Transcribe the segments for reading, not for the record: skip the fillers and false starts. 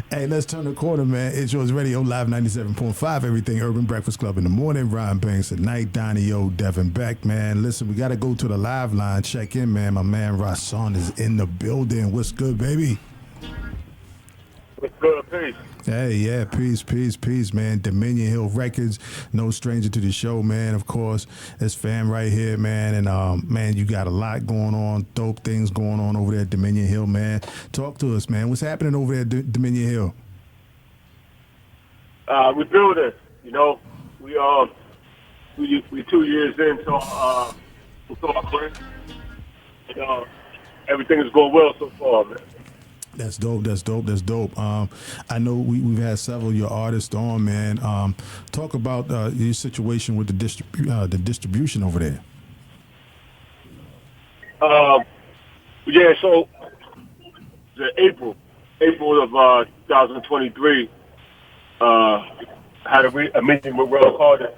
Hey, let's turn the corner, man. It's yours radio live 97.5, everything urban breakfast club in the morning. Ryan Banks at night. Donni-Oh, Devon Beck, man. Listen, we got to go to the live line. Check in, man. My man Rhasun is in the building. What's good, baby? What's good, peace? Hey, yeah, peace, man. Dominion Hill Records, no stranger to the show, man. Of course, this fam right here, man. And, man, you got a lot going on, dope things going on over there at Dominion Hill, man. Talk to us, man. What's happening over there at Dominion Hill? We building, you know. We 2 years into our brand. And, everything is going well so far, man. That's dope. I know we've had several of your artists on, man. Talk about your situation with the distribution over there. Yeah, so April of 2023, had a meeting with Rhasun Carter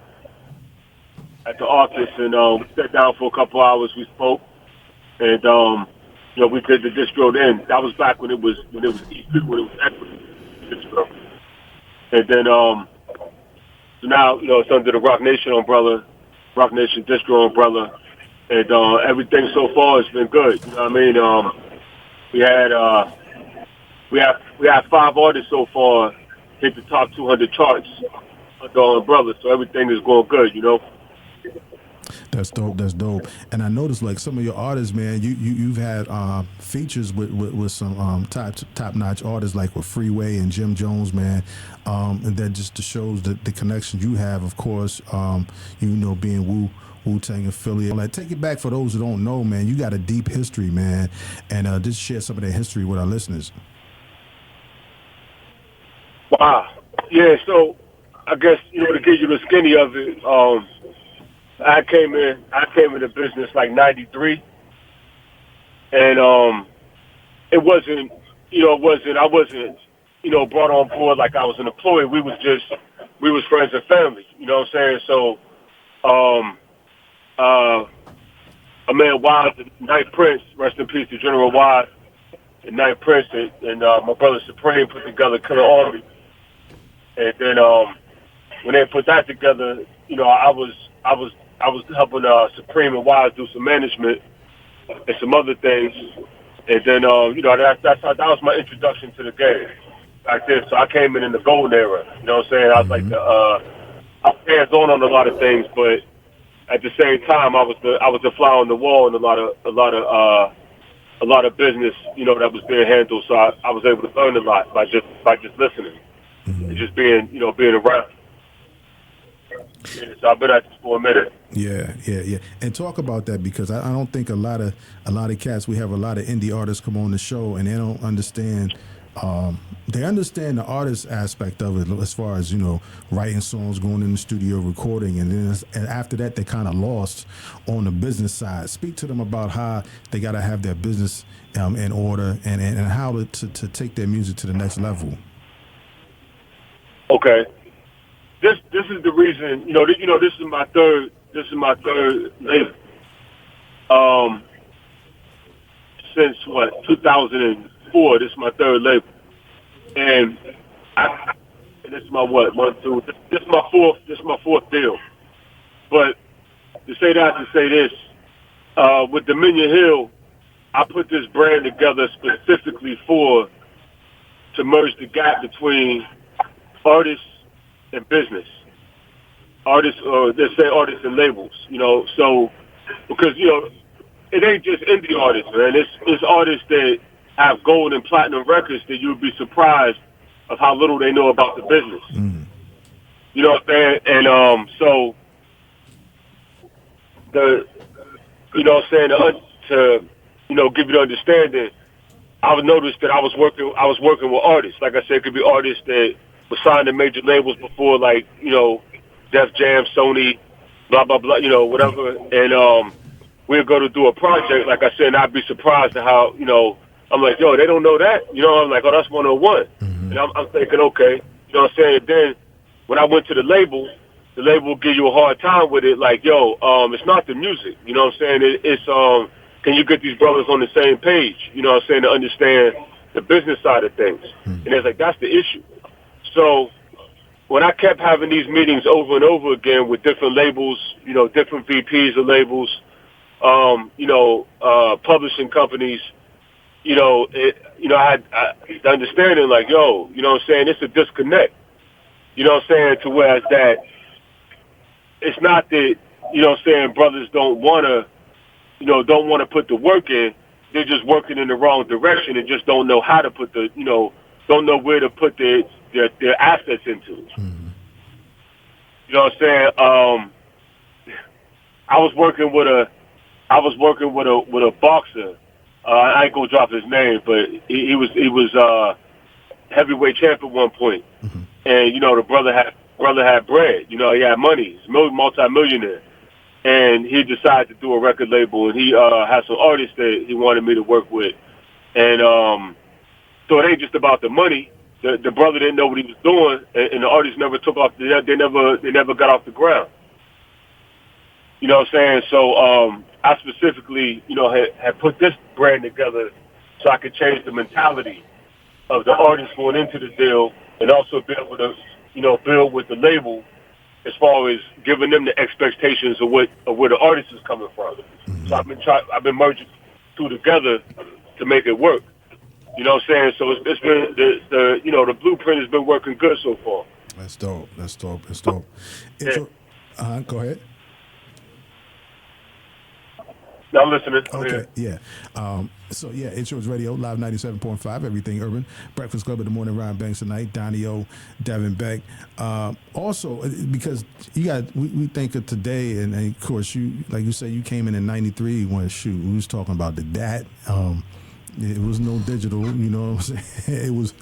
at the office, and we sat down for a couple hours. We spoke, and you know, we did the distro then. That was back when it was equity distro. And then so now, you know, it's under the Rock Nation umbrella, Rock Nation distro umbrella, and everything so far has been good. You know what I mean? We had 5 artists so far hit the top 200 charts under our umbrella, so everything is going good, you know. That's dope. And I noticed, like, some of your artists, man, you've had features with some top notch artists, like with Freeway and Jim Jones, man. And that just shows the connection you have, of course. You know, being Wu-Tang affiliate. Like, take it back for those who don't know, man. You got a deep history, man, and just share some of that history with our listeners. Wow. Yeah. So I guess, you know, to give you the skinny of it. I came into business like 93, and I wasn't, you know, brought on board like I was an employee. We was friends and family, you know what I'm saying? So, a man Wise, the Night Prince, rest in peace to General Wise, the Night Prince, and my brother Supreme put together Killer Army, and then when they put that together, you know, I was helping Supreme and Wise do some management and some other things, and then you know, that was my introduction to the game back then. So I came in the golden era. You know what I'm saying? I was like I was hands on a lot of things, but at the same time, I was the fly on the wall in a lot of business, you know, that was being handled. So I was able to learn a lot by just listening and just being around. Yeah, so I've been at this for a minute. Yeah. And talk about that, because I don't think a lot of cats, we have a lot of indie artists come on the show and they don't understand. They understand the artist aspect of it, as far as, you know, writing songs, going in the studio, recording, and after that they kind of lost on the business side. Speak to them about how they got to have their business in order and how to take their music to the next level. Okay. This is the reason, you know, this is my third label. Since 2004, this is my third label. And this is my this is my fourth deal. But to say that, to say this, with Dominion Hill, I put this brand together specifically to merge the gap between artists and business. Artists, or let's say artists and labels, you know, so, because, you know, it ain't just indie artists, man. It's artists that have gold and platinum records that you'd be surprised of how little they know about the business. You know what I'm saying? And so you know what I'm saying, to you know, give you the understanding, I've noticed that I was working with artists. Like I said, it could be artists that were signed to major labels before, like, you know, Def Jam, Sony, blah blah blah, you know, whatever. And we'll go to do a project, like I said, and I'd be surprised at how, you know, I'm like, yo, they don't know that, you know. I'm like, oh, that's 101. And I'm thinking, okay, you know what I'm saying. Then when I went to the label will give you a hard time with it, like, yo, it's not the music, you know what I'm saying. It's can you get these brothers on the same page, you know what I'm saying, to understand the business side of things. And it's like, that's the issue. So when I kept having these meetings over and over again with different labels, different VPs of labels, publishing companies, I had the understanding like, yo, you know what I'm saying, it's a disconnect. You know what I'm saying, to where it's that it's not that, brothers don't want to put the work in. They're just working in the wrong direction and just don't know how to put don't know where to put their assets into. Mm-hmm. You know what I'm saying? I was working with a boxer. I ain't gonna drop his name, but he was heavyweight champ at one point. Mm-hmm. And the brother had bread. He had money. He's a multi-millionaire. And he decided to do a record label, and he had some artists that he wanted me to work with. And so it ain't just about the money. The brother didn't know what he was doing, and the artists never took off. They never got off the ground. You know what I'm saying? So I specifically, had put this brand together so I could change the mentality of the artists going into the deal, and also be able to, build with the label as far as giving them the expectations of where the artist is coming from. Mm-hmm. So I've been merging two together to make it work. You know what I'm saying? So it's been the blueprint has been working good so far. That's dope. Yeah. Go ahead. No, I'm listening. Okay, yeah. So, yeah, It's Yours Radio, Live 97.5, Everything Urban. Breakfast Club in the morning, Ryan Banks tonight, Donni-Oh, Devon Beck. Also, because we think of today, and of course, like you said, you came in 93 when, we was talking about the DAT. It was no digital, you know what I'm saying? It was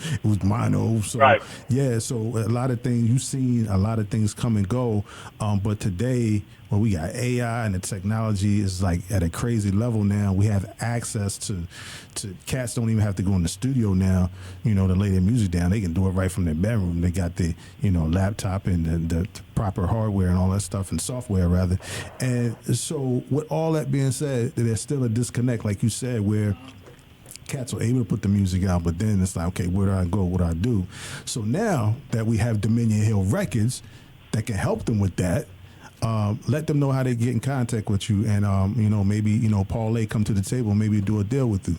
mono. So, right. Yeah, so a lot of things, you've seen a lot of things come and go. But today, when we got AI and the technology is like at a crazy level now, we have access to cats don't even have to go in the studio now, to lay their music down. They can do it right from their bedroom. They got the, laptop and the proper hardware and all that stuff, and software rather. And so with all that being said, there's still a disconnect, like you said, where cats are able to put the music out, but then it's like, okay, where do I go? What do I do? So now that we have Dominion Hill Records that can help them with that, let them know how they get in contact with you, and maybe parlay, come to the table, maybe do a deal with you.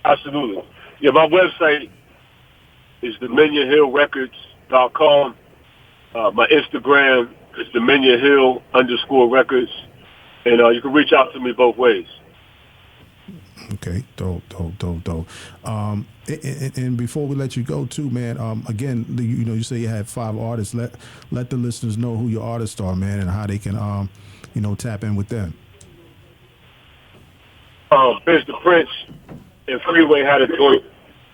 Absolutely. Yeah, my website is DominionHillRecords.com. My Instagram is DominionHill_records, and you can reach out to me both ways. Okay, dope. And before we let you go, too, man. Again, you say you had 5 artists. Let the listeners know who your artists are, man, and how they can, tap in with them. Biz the Prince and Freeway had a joint,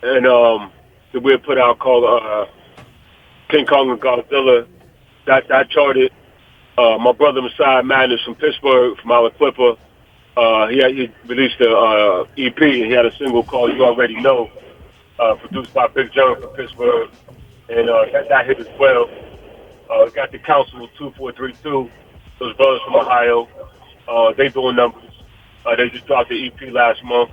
and that we had put out called King Kong and Godzilla. That charted. My brother Messiah Madness from Pittsburgh, from our Clipper. He released a EP, and he had a single called You Already Know, produced by Big John from Pittsburgh, and that hit as well. Got the Council 2432, those brothers from Ohio. They doing numbers. They just dropped the EP last month.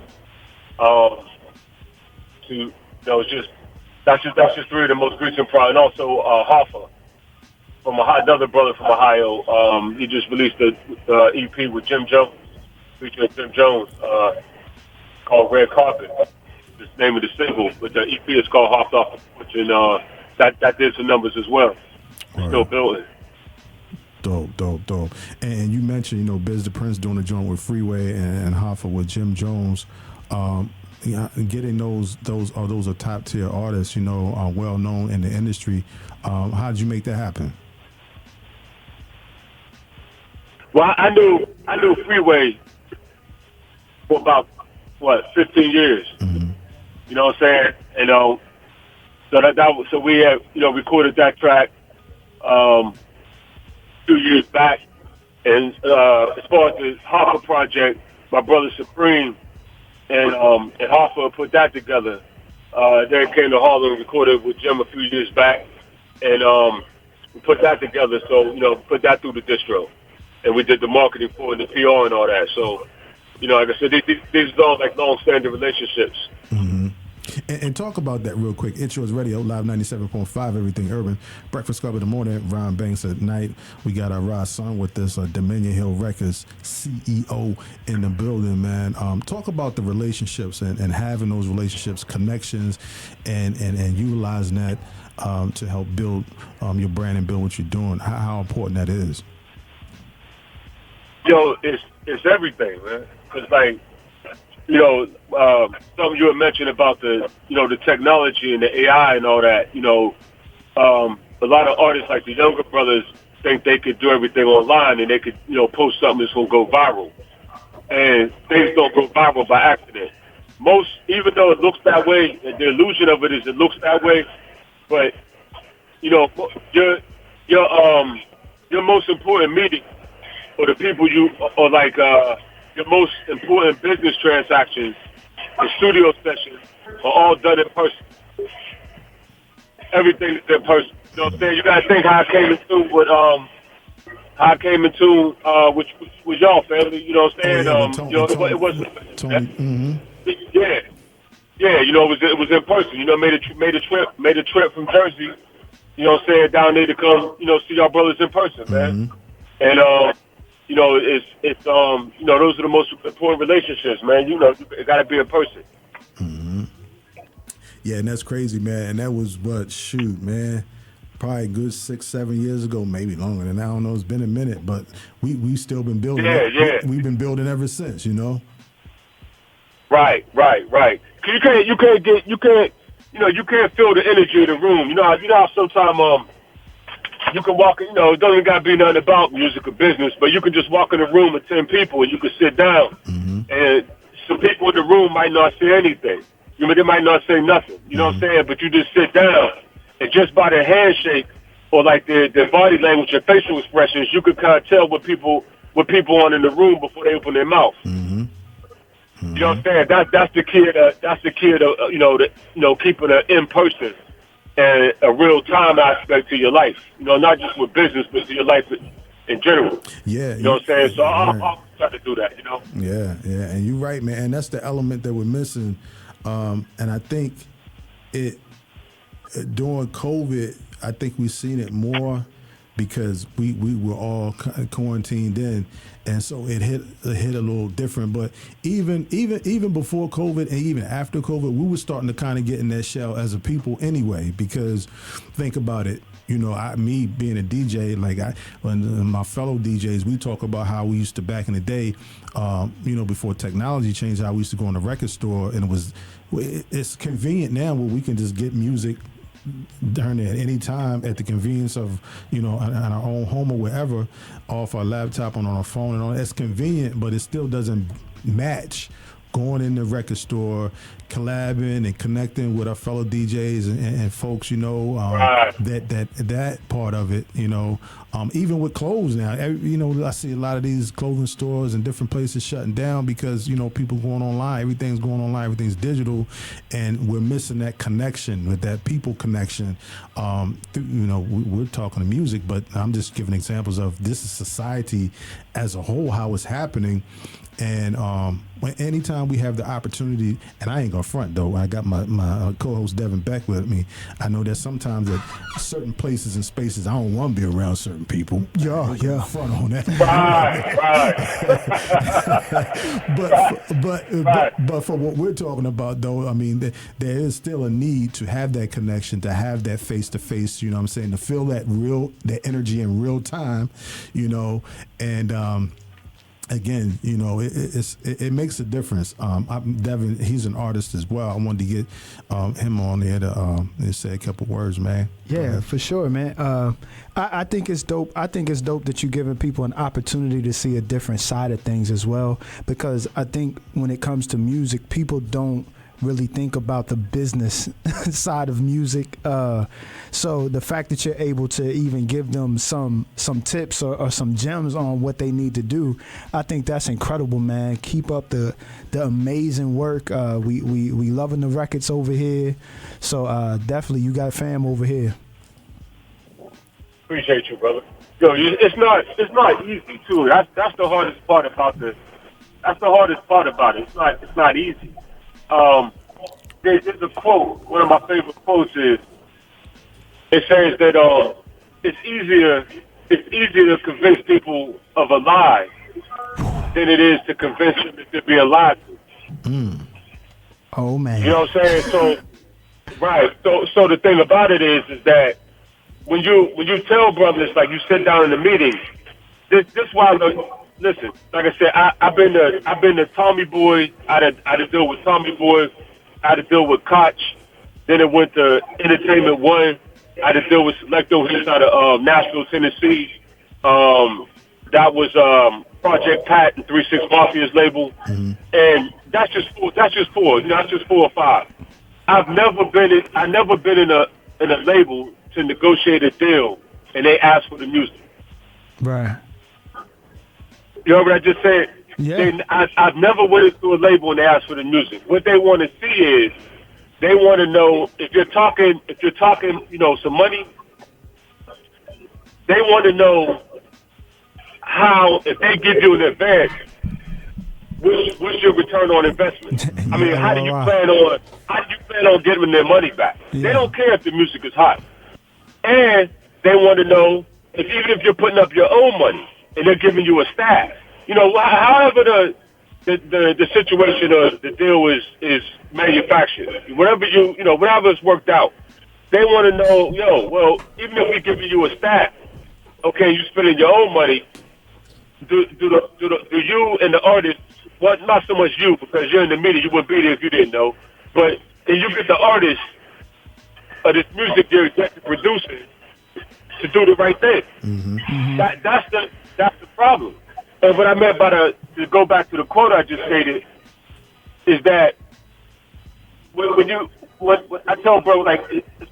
That's just 3 of the most recent projects. And also Hoffa, from another brother from Ohio. He just released the EP with Jim Jones, featuring Jim Jones, called Red Carpet. That's the name of the single, but the EP is called Hopped Off the Porch, and that did some numbers as well. Right. Still building. Dope. And you mentioned, Biz the Prince doing a joint with Freeway and Hoffa with Jim Jones. Getting those are top tier artists, are well known in the industry. How did you make that happen? Well, I knew Freeway for about 15 years. Mm-hmm. You know what I'm saying? So we had recorded that track 2 years back. And as far as the Hoffa project, my brother Supreme and Hoffa put that together. They came to Harlem and recorded with Jim a few years back, and we put that together. So put that through the distro, and we did the marketing for it, and the PR and all that. So like I said, these are all like long-standing relationships. Mm-hmm. And talk about that real quick. It's Yours Radio, live 97.5, everything urban. Breakfast Club in the morning, Ryan Banks at night. We got our Rhasun with this Dominion Hill Records CEO in the building, man. Talk about the relationships and having those relationships, connections, and utilizing that to help build your brand and build what you're doing. How important that is. It's everything, man. It's like, something you had mentioned about the technology and the AI and all that. A lot of artists, like the younger brothers, think they could do everything online and they could, post something that's gonna go viral. And things don't go viral by accident. Even though it looks that way, the illusion of it is it looks that way, but your most important meeting, or the people your most important business transactions and studio sessions are all done in person. Everything is in person. You know what I'm saying? You gotta think how I came into with y'all family. You know what I'm saying? It wasn't. Yeah. It was in person. Made a trip from Jersey. You know what I'm saying? Down there to come, see y'all brothers in person, man. And it's those are the most important relationships, man. It got to be in person. Yeah, and that's crazy, man. And that was man, probably a good 6-7 years ago, maybe longer than that. I don't know. It's been a minute, but we still been building. Yeah. We've been building ever since, Right. You can't feel the energy of the room. You know how sometimes you can walk, it doesn't got to be nothing about music or business, but you can just walk in a room with 10 people and you can sit down. And some people in the room might not say anything. They might not say nothing. You know what I'm saying? But you just sit down, and just by their handshake or like their body language and facial expressions, you can kind of tell what people are in the room before they open their mouth. You know what I'm saying? That's the key to keeping it in person and a real time aspect to your life. Not just with business, but to your life in general. Yeah. You know what I'm saying? So I'll try to do that. Yeah, and you're right, man. And that's the element that we're missing. And I think during COVID, I think we've seen it more because we were all quarantined in, and so it hit a little different. But even before COVID and even after COVID, we were starting to kind of get in that shell as a people anyway. Because think about it, me being a DJ, when my fellow DJs, we talk about how we used to back in the day, before technology changed, how we used to go in the record store, and it's convenient now where we can just get music during at any time at the convenience of in our own home or wherever, off our laptop, on our phone, and all. That's convenient, but it still doesn't match going in the record store, collabing and connecting with our fellow DJs and folks, that part of it, even with clothes now, I see a lot of these clothing stores and different places shutting down because, people going online, everything's going online, everything's digital, and we're missing that connection with that people connection. We're talking to music, but I'm just giving examples of this is society as a whole, how it's happening. And anytime we have the opportunity, and I ain't gonna front though, I got my co-host Devon Beck with me. I know that sometimes at certain places and spaces, I don't want to be around certain people. Yeah. Front on that. Right. But for what we're talking about though, I mean, there is still a need to have that connection, to have that face to face. You know what I'm saying? To feel that energy in real time. And. Again, it makes a difference. Devon, he's an artist as well. I wanted to get him on there to say a couple words, man. Yeah, for sure, man. I think it's dope. I think it's dope that you're giving people an opportunity to see a different side of things as well, because I think when it comes to music, people don't really think about the business side of music. So the fact that you're able to even give them some tips or some gems on what they need to do, I think that's incredible, man. Keep up the amazing work. We loving the records over here. So definitely you got fam over here. Appreciate you, brother. It's not easy too. That's the hardest part about this. That's the hardest part about it. It's not easy. there's a quote. One of my favorite quotes is, it says that it's easier to convince people of a lie than it is to convince them that they're being lied to. Oh man. You know what I'm saying? So, right. So the thing about it is that when you tell brothers, like, you sit down in the meeting, this why listen. Like I said, I've been to Tommy Boy. I had to deal with Tommy Boy. I had to deal with Koch. Then it went to Entertainment One. I had to deal with Selecto Hits out of Nashville, Tennessee. That was Project Pat and 3 6 Mafia's label, and that's just four. You know, that's just 4 or 5. I've never been in a label to negotiate a deal, and they ask for the music. Right. You know what I just said? Yeah. I've never went into a label and they asked for the music. What they want to see is, they want to know if you're talking, you know, some money. They want to know how, if they give you an advance, what's your return on investment? I mean, how do you plan on getting their money back? Yeah. They don't care if the music is hot, and they want to know if, even if you're putting up your own money and they're giving you a staff, you know, however the situation of the deal is manufactured, whatever it's worked out, they want to know, well, even if we're giving you a staff, okay, you spending your own money, do you and the artist, well, not so much you, because you're in the media, you wouldn't be there if you didn't know, but can you get the artist of this music you're producing to do the right thing? That's the problem. And what I meant by to go back to the quote I just stated, is that when I tell bro, like, if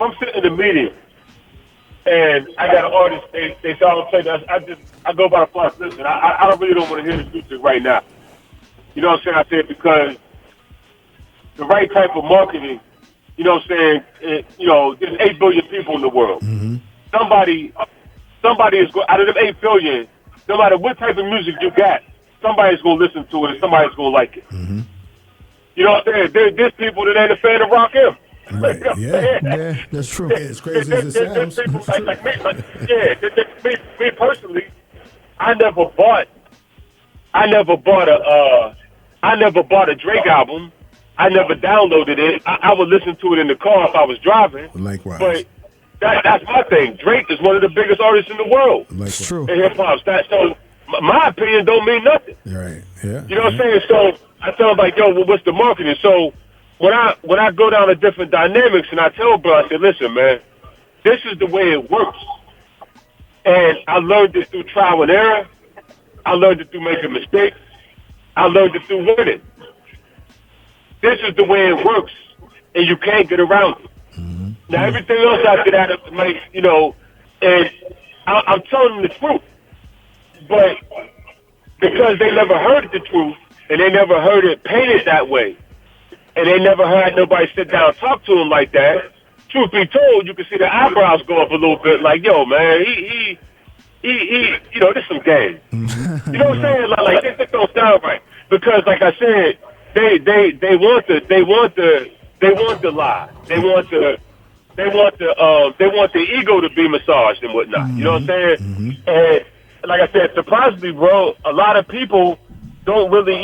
I'm sitting in a meeting and I got an artist, they say, I'm saying, I go by the plus. Listen, I really don't want to hear the music right now. You know what I'm saying? I said, because the right type of marketing, you know what I'm saying? There's 8 billion people in the world. Somebody is going, out of them 8 billion, no matter what type of music you got, somebody's going to listen to it and somebody's going to like it. You know what I'm saying? There's people that ain't a fan of Rock M. Right. Yeah, that's true. As crazy as it sounds. There's people like me. Me personally, I never bought a Drake album. I never downloaded it. I would listen to it in the car if I was driving. Likewise. But that's my thing. Drake is one of the biggest artists in the world. It's true. In hip hop. So my opinion don't mean nothing. Right. Yeah. You know what I'm saying? So I tell them, like, yo, well, what's the marketing? So when I go down to different dynamics and I tell bro, I say, listen, man, this is the way it works. And I learned it through trial and error. I learned it through making mistakes. I learned it through winning. This is the way it works, and you can't get around it. Now, everything else after that, like, you know, and I'm telling them the truth. But because they never heard the truth, and they never heard it painted that way, and they never had nobody sit down and talk to them like that, truth be told, you can see the eyebrows go up a little bit, like, yo, man, he you know, this some game. You know what I'm saying? Like this don't sound right. Because, like I said, they want the lie. They want the ego to be massaged and whatnot. You know what I'm saying? And like I said, surprisingly, bro, a lot of people don't really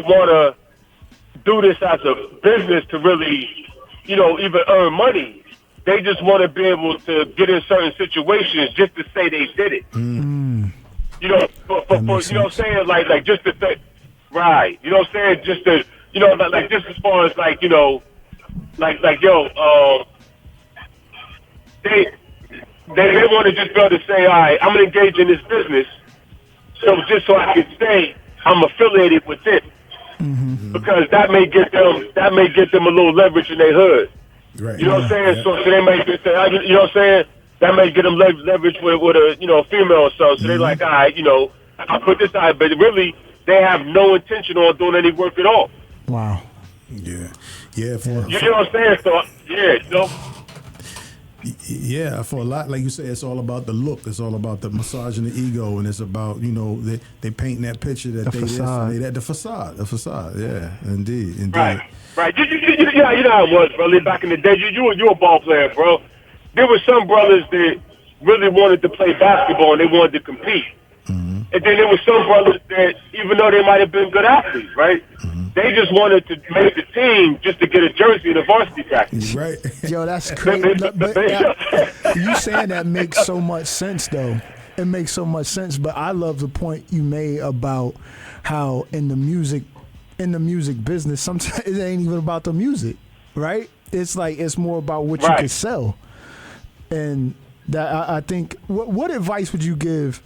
want to do this as a business to really, you know, even earn money. They just want to be able to get in certain situations just to say they did it. You know, for you know what I'm saying? Like just to say, right. You know what I'm saying? Just to, you know, like just as far as like, you know, like yo, they want to just be able to say, all right, I'm gonna engage in this business, so just so I can say I'm affiliated with it, because that may get them a little leverage in their hood. Right. You know what I'm saying? Yeah. So they may get, you know what I'm saying? That may get them leverage with a, you know, female or so. So they're like, all right, you know, I put this out, but really they have no intention on doing any work at all. Wow. Yeah. You know what I'm saying? So yeah, you know. Yeah, for a lot, like you say, it's all about the look. It's all about the massaging the ego, and it's about, you know, they painting that picture that The facade. the facade. Yeah, indeed. Right. You know how it was, brother. Back in the day, you a ball player, bro. There were some brothers that really wanted to play basketball and they wanted to compete. And then there were some brothers that, even though they might have been good athletes, right? They just wanted to make the team just to get a jersey and a varsity jacket. Right. Yo, that's crazy. But you saying that makes so much sense, though. It makes so much sense. But I love the point you made about how in the music business, sometimes it ain't even about the music, right? It's like it's more about what you can sell. And that I think, what advice would you give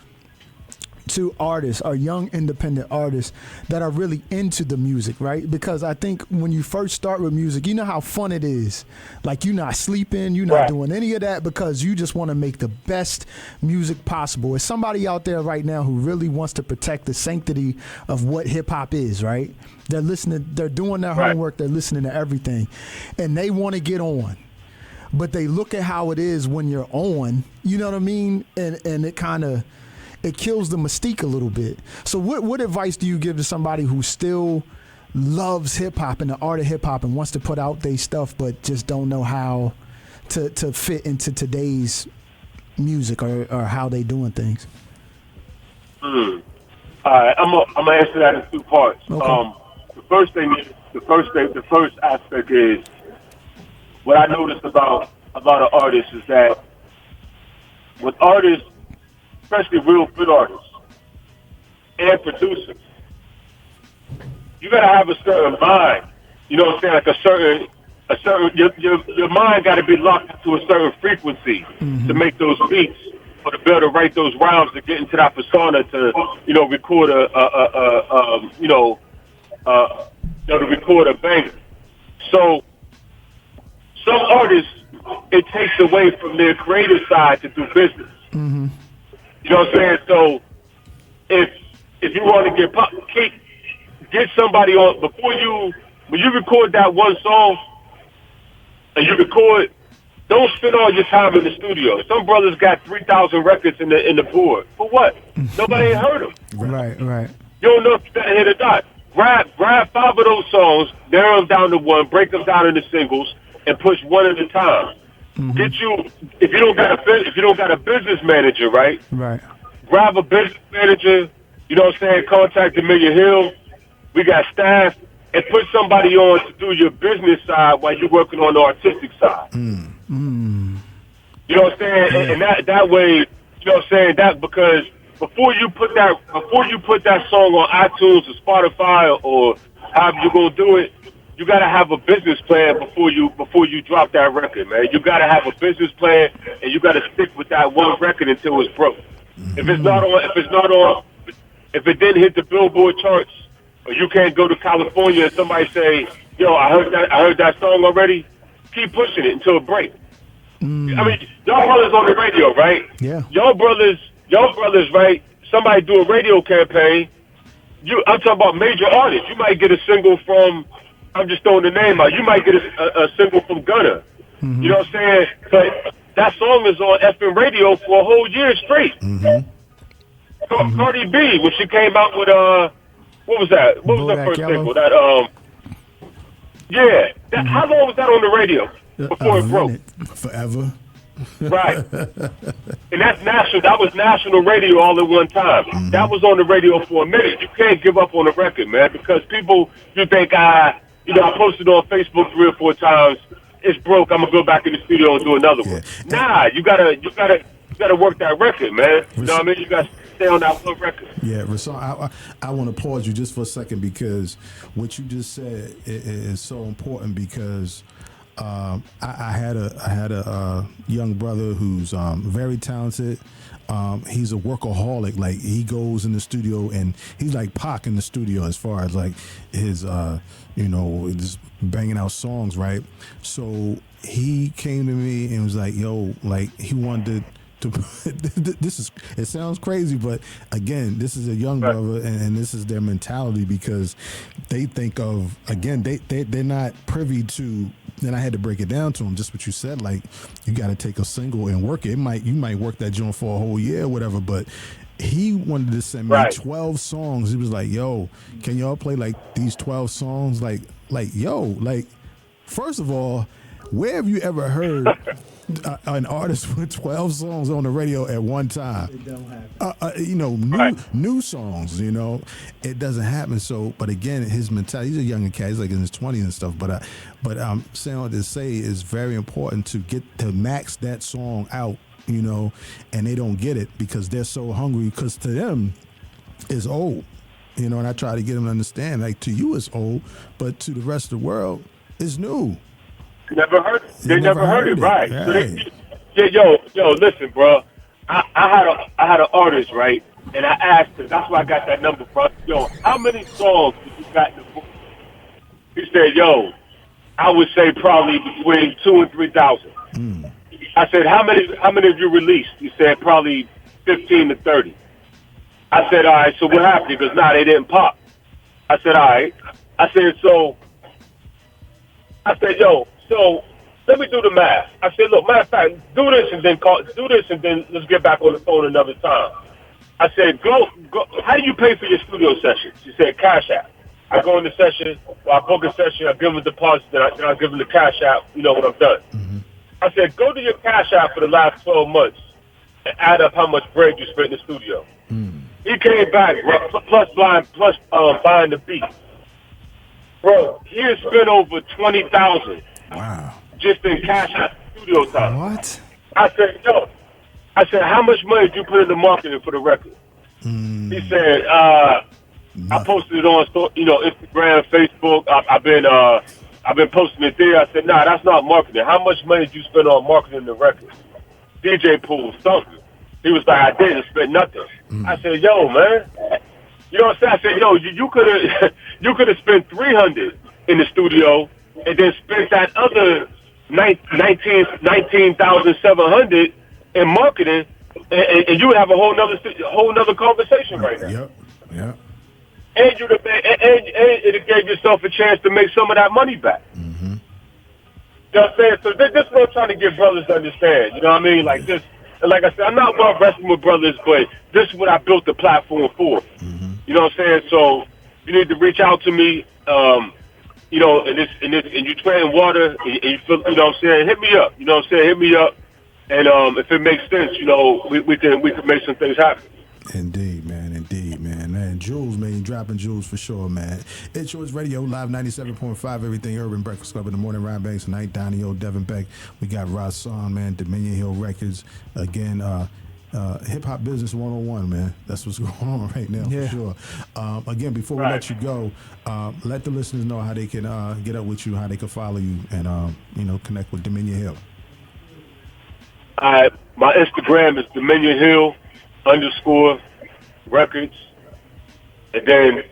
to artists or young independent artists that are really into the music, right? Because I think when you first start with music, you know how fun it is. Like, you're not sleeping, you're not doing any of that because you just want to make the best music possible. There's somebody out there right now who really wants to protect the sanctity of what hip hop is, right? They're listening, they're doing their homework, they're listening to everything, and they want to get on. But they look at how it is when you're on, you know what I mean? And it kind of, it kills the mystique a little bit. So what advice do you give to somebody who still loves hip hop and the art of hip hop and wants to put out their stuff but just don't know how to fit into today's music or how they doing things? All right, I'm gonna answer that in two parts. Okay. The first aspect is what I noticed about a lot of artists is that with artists, especially real good artists and producers, you gotta have a certain mind. You know what I'm saying? Like a certain your mind gotta be locked into a certain frequency to make those beats or to be able to write those rhymes to get into that persona to, you know, record to record a banger. So some artists, it takes away from their creative side to do business. You know what I'm saying? So if you want to get somebody on when you record that one song and you record, don't spend all your time in the studio. Some brothers got 3,000 records in the board. For what? Nobody ain't heard them. Right. You don't know if you got to hit or not. Grab 5 of those songs, narrow them down to one, break them down into singles, and push one at a time. If you don't got a business manager, right? Grab a business manager. You know what I'm saying? Contact Amelia Hill. We got staff, and put somebody on to do your business side while you're working on the artistic side. You know what I'm saying? And that way, you know what I'm saying? That because before you put that song on iTunes or Spotify or however you're gonna do it, you gotta have a business plan before you drop that record, man. You gotta have a business plan, and you gotta stick with that one record until it's broke. If it didn't hit the Billboard charts, or you can't go to California and somebody say, "Yo, I heard that song already," keep pushing it until it breaks. I mean, y'all brothers on the radio, right? Yeah. Y'all brothers, right? Somebody do a radio campaign. I'm talking about major artists. You might get a single from, I'm just throwing the name out. You might get a single from Gunna. You know what I'm saying? But that song is on FM radio for a whole year straight. Cardi B, when she came out with what was that? What was that first single? That how long was that on the radio before it broke? Forever. Right. And that's national. That was national radio all at one time. That was on the radio for a minute. You can't give up on the record, man, because people, you think I posted on Facebook 3 or 4 times. It's broke. I'm gonna go back in the studio and do another one. Nah, you gotta work that record, man. You know what I mean? You gotta stay on that one record. Yeah, Rhasun, I want to pause you just for a second because what you just said is so important because I had a young brother who's very talented. He's a workaholic. Like, he goes in the studio and he's like Pac in the studio as far as like his just banging out songs, right? So he came to me and was like, yo, like he wanted to it sounds crazy, but again, this is a young brother and this is their mentality because they think of, again, they're not privy to then I had to break it down to him, just what you said, like you got to take a single and work it. You might work that joint for a whole year or whatever, but he wanted to send me 12 songs. He was like, yo, can y'all play like these 12 songs? Like, yo, like, first of all, where have you ever heard an artist with 12 songs on the radio at one time? It don't happen. New songs, it doesn't happen. So, but again, his mentality, he's a younger cat, he's like in his 20s and stuff, but I'm saying what to say is very important to get to max that song out, and they don't get it because they're so hungry, because to them it's old, and I try to get them to understand, like, to you it's old, but to the rest of the world it's new. Never heard it. They never heard it, right? Right. So yo, listen, bro. I had an artist, right? And I asked him. That's why I got that number, bro. Yo, how many songs did you got in the book? He said, yo, I would say probably between 2,000 and 3,000. I said, how many have you released? He said probably 15 to 30. I said, all right. So what happened? He goes, nah, they didn't pop. I said, all right. I said, yo. So let me do the math. I said, look, matter of fact, do this and then let's get back on the phone another time. I said, go. How do you pay for your studio sessions? She said, Cash App. I go in the session, I book a session, I give them a deposit, then I give them the Cash App, when I'm done. Mm-hmm. I said, go to your Cash App for the last 12 months and add up how much bread you spent in the studio. Mm. He came back, plus buying the beat. Bro, he has spent over $20,000. Wow. Just in Cash App studio time. What? I said, how much money did you put into marketing for the record? He said, I posted it on, Instagram, Facebook. I've been posting it there. I said, nah, that's not marketing. How much money did you spend on marketing the record? DJ Pool, something. He was like, I didn't spend nothing. I said, yo, man. You know what I'm saying? I said, yo, you could have spent $300 in the studio and then spent that other $19,700 in marketing, and you would have a whole nother conversation right now. Yep. And it gave yourself a chance to make some of that money back. Mm-hmm. You know what I'm saying? So this is what I'm trying to get brothers to understand. You know what I mean? Like this. And like I said, I'm not about wrestling with brothers, but this is what I built the platform for. Mm-hmm. You know what I'm saying? So you need to reach out to me, and you treading water, and you feel, you know what I'm saying? Hit me up. You know what I'm saying? Hit me up, and if it makes sense, we can make some things happen. Indeed, man. Man, Jules, man, dropping jewels for sure, man. It's Yours Radio, live 97.5, everything urban, Breakfast Club in the morning, Ryan Banks tonight, Donni-Oh, Devon Beck. We got Rhasun, man, Dominion Hill Records. Again, Hip Hop Business 101, man. That's what's going on right now, for sure. Again, before we let you go, let the listeners know how they can get up with you, how they can follow you, and connect with Dominion Hill. My Instagram is Dominion Hill _records, and then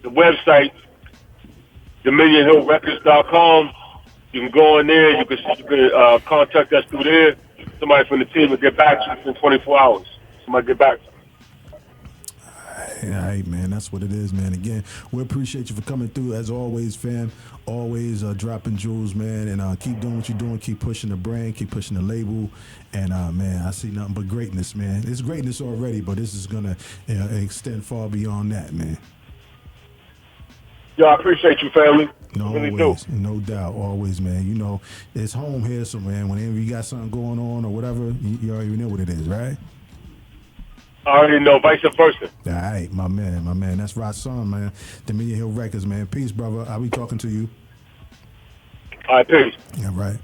the website DominionHillRecords.com. You can go in there. You can contact us through there. Somebody from the team will get back to you within 24 hours. Somebody get back to you. All right, man. That's what it is, man. Again, we appreciate you for coming through, as always, fam. Always dropping jewels, man. And keep doing what you're doing. Keep pushing the brand. Keep pushing the label. And, man, I see nothing but greatness, man. It's greatness already, but this is going to extend far beyond that, man. Yo, I appreciate you, family. No, really always, do. No doubt, always, man. It's home here, so, man, whenever you got something going on or whatever, you already know what it is, right? I already know, vice versa. All right, my man. That's Rhasun, man. Dominion Hill Records, man. Peace, brother. I'll be talking to you. All right, peace. All right.